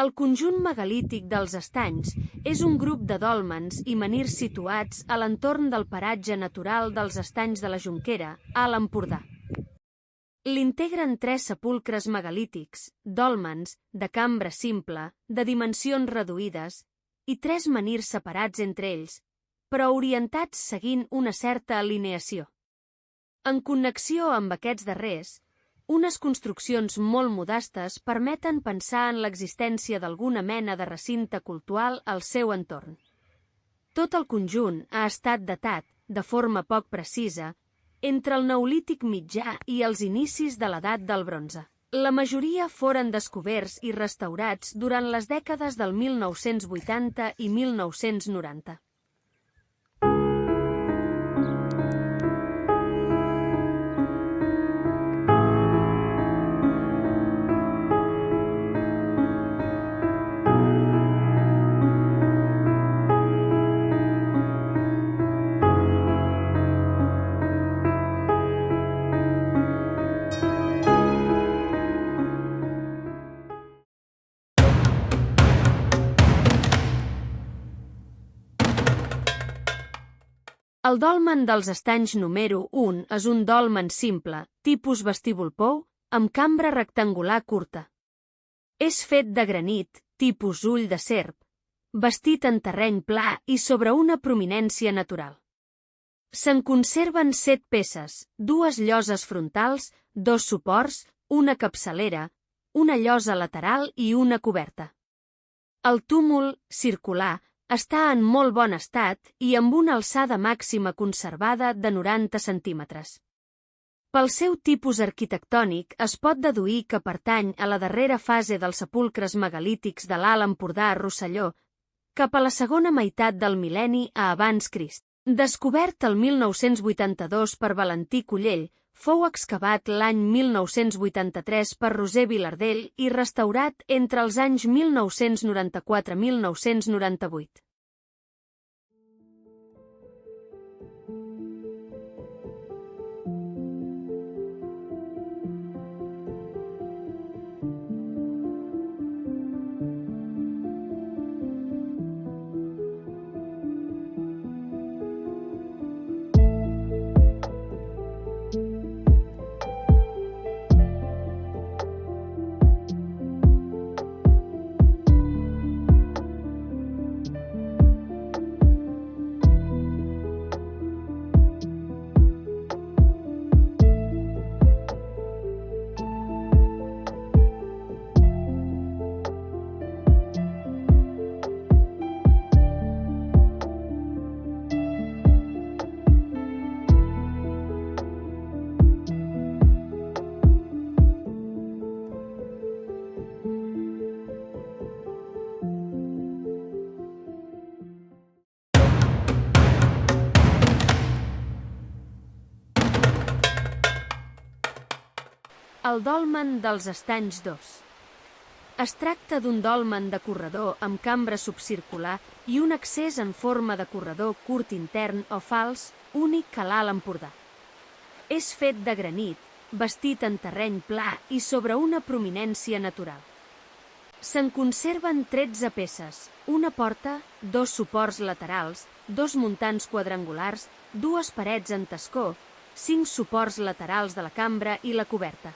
El conjunt megalític dels estanys és un grup de dòlmens i menhirs situats a l'entorn del paratge natural dels estanys de la Jonquera, a l'Empordà. L'integren 3 sepulcres megalítics, dòlmens, de cambra simple, de dimensions reduïdes, i 3 menhirs separats entre ells, però orientats seguint una certa alineació. En connexió amb aquests darrers, unes construccions molt modestes permeten pensar en l'existència d'alguna mena de recinte cultural al seu entorn. Tot el conjunt ha estat datat, de forma poc precisa, entre el Neolític mitjà i els inicis de l'edat del bronze. La majoria foren descoberts i restaurats durant les dècades del 1980 i 1990. El dòlmen dels estanys número 1 és un dòlmen simple, tipus vestíbul pou, amb cambra rectangular curta. És fet de granit, tipus ull de serp, bastit en terreny pla i sobre una prominència natural. Se'n conserven 7 peces, 2 lloses frontals, 2 suports, una capçalera, una llosa lateral i una coberta. El túmul, circular, està en molt bon estat i amb una alçada màxima conservada de 90 centímetres. Pel seu tipus arquitectònic es pot deduir que pertany a la darrera fase dels sepulcres megalítics de l'Alt Empordà a Rosselló, cap a la segona meitat del mil·lenni a abans Crist. Descobert el 1982 per Valentí Cullell, fou excavat l'any 1983 per Roser Vilardell i restaurat entre els anys 1994 i 1998. El dòlmen dels estanys 2. Es tracta d'un dòlmen de corredor amb cambra subcircular i un accés en forma de corredor curt intern o fals, únic a l'Alt Empordà. És fet de granit, bastit en terreny pla i sobre una prominència natural. Se'n conserven 13 peces, una porta, 2 suports laterals, 2 muntants quadrangulars, 2 parets en tascó, 5 suports laterals de la cambra i la coberta.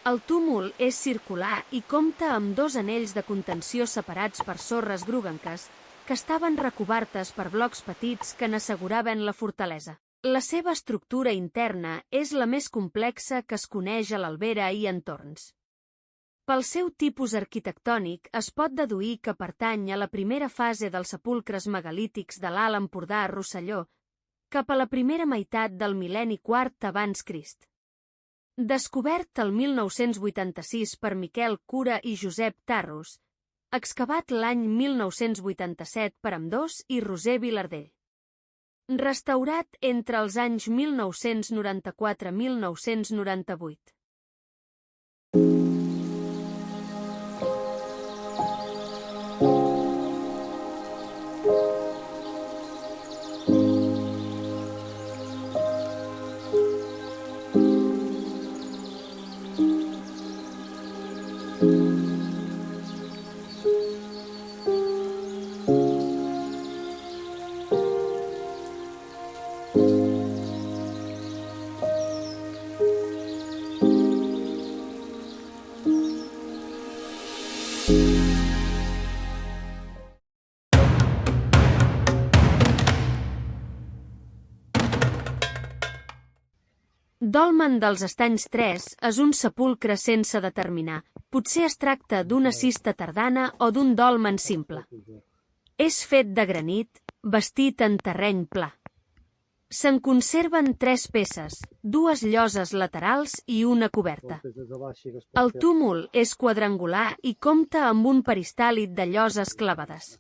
El túmul és circular i compta amb 2 anells de contenció separats per sorres groguenques que estaven recobertes per blocs petits que n'asseguraven la fortalesa. La seva estructura interna és la més complexa que es coneix a l'Albera i entorns. Pel seu tipus arquitectònic es pot deduir que pertany a la primera fase dels sepulcres megalítics de l'Alt Empordà a Rosselló, cap a la primera meitat del mil·lenni IV abans Crist. Descobert el 1986 per Miquel Cura i Josep Tarros, excavat l'any 1987 per ambdós i Roser Vilardell. Restaurat entre els anys 1994 i 1998. Dolmen dels Estanys 3 és un sepulcre sense determinar. Potser es tracta d'una cista tardana o d'un dolmen simple. És fet de granit, bastit en terreny pla. Se'n conserven 3 peces, 2 lloses laterals i una coberta. El túmul és quadrangular i compta amb un peristàlit de lloses clavades.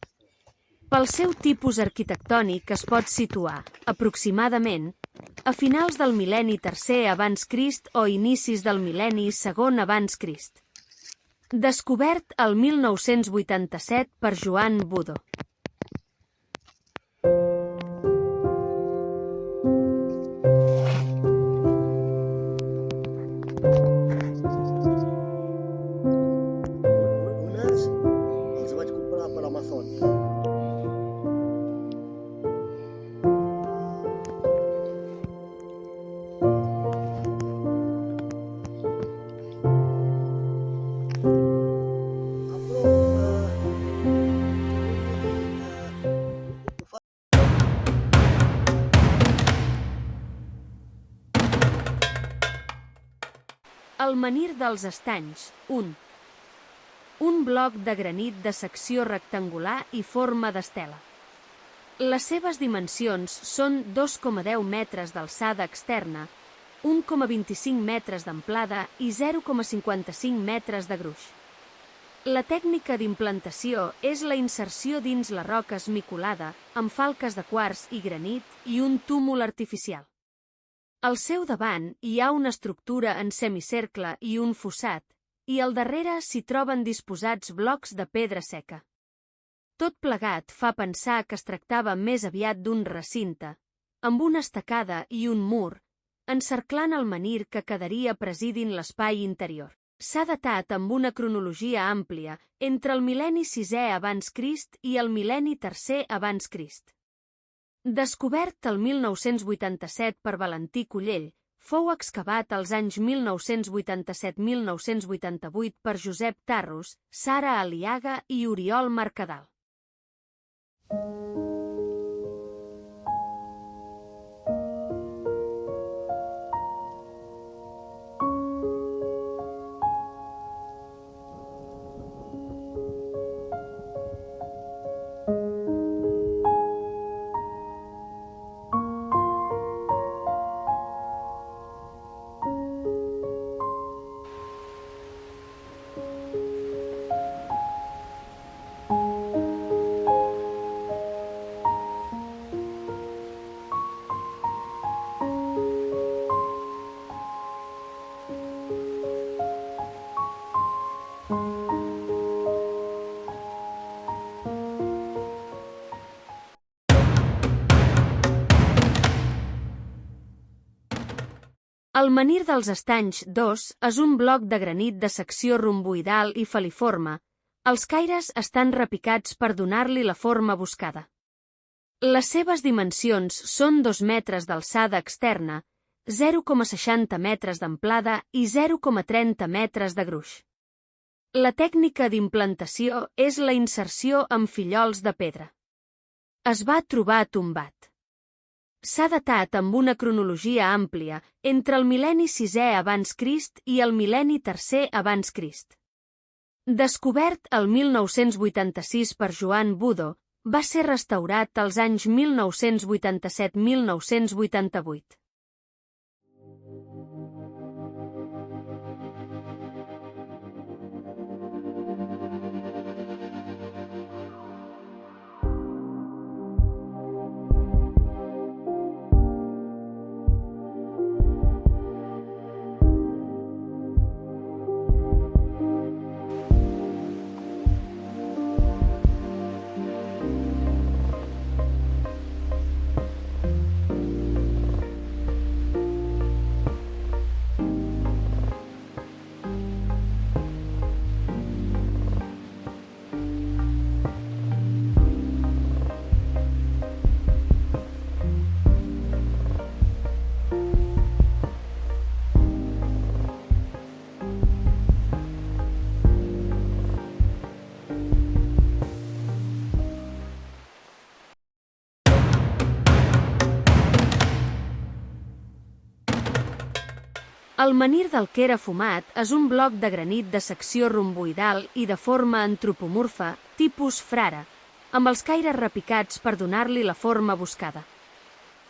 Pel seu tipus arquitectònic es pot situar, aproximadament, a finals del mil·lenni III abans Crist o inicis del mil·lenni II abans Crist. Descobert el 1987 per Joan Budó. Unes els vaig comprar per Amazon. El menhir dels Estanys, 1. Un bloc de granit de secció rectangular i forma d'estela. Les seves dimensions són 2,10 metres d'alçada externa, 1,25 metres d'amplada i 0,55 metres de gruix. La tècnica d'implantació és la inserció dins la roca esmicolada amb falques de quars i granit i un túmul artificial. Al seu davant hi ha una estructura en semicercle i un fossat, i al darrere s'hi troben disposats blocs de pedra seca. Tot plegat fa pensar que es tractava més aviat d'un recinte, amb una estacada i un mur, encerclant el menhir que quedaria presidint l'espai interior. S'ha datat amb una cronologia àmplia entre el mil·lenni VI abans Crist i el mil·lenni III abans Crist. Descobert el 1987 per Valentí Cullell, fou excavat als anys 1987-1988 per Josep Tarros, Sara Aliaga i Oriol Mercadal. El menhir dels Estanys 2 és un bloc de granit de secció romboidal i filiforme. Els caires estan repicats per donar-li la forma buscada. Les seves dimensions són 2 metres d'alçada externa, 0,60 metres d'amplada i 0,30 metres de gruix. La tècnica d'implantació és la inserció amb fillols de pedra. Es va trobar tombat. S'ha datat amb una cronologia àmplia entre el mil·lenni VI abans Crist i el mil·lenni III abans Crist. Descobert el 1986 per Joan Budó, va ser restaurat als anys 1987-1988. El menhir del que era fumat és un bloc de granit de secció romboidal i de forma antropomorfa, tipus frara, amb els caires repicats per donar-li la forma buscada.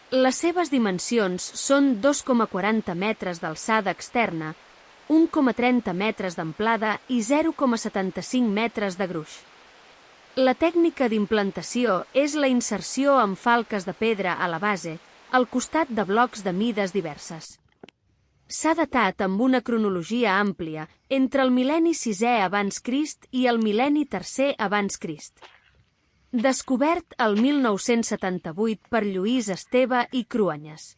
Les seves dimensions són 2,40 metres d'alçada externa, 1,30 metres d'amplada i 0,75 metres de gruix. La tècnica d'implantació és la inserció amb falques de pedra a la base, al costat de blocs de mides diverses. S'ha datat amb una cronologia àmplia entre el mil·lenni VI abans Crist i el mil·lenni III abans Crist. Descobert el 1978 per Lluís Esteve i Cruanyes.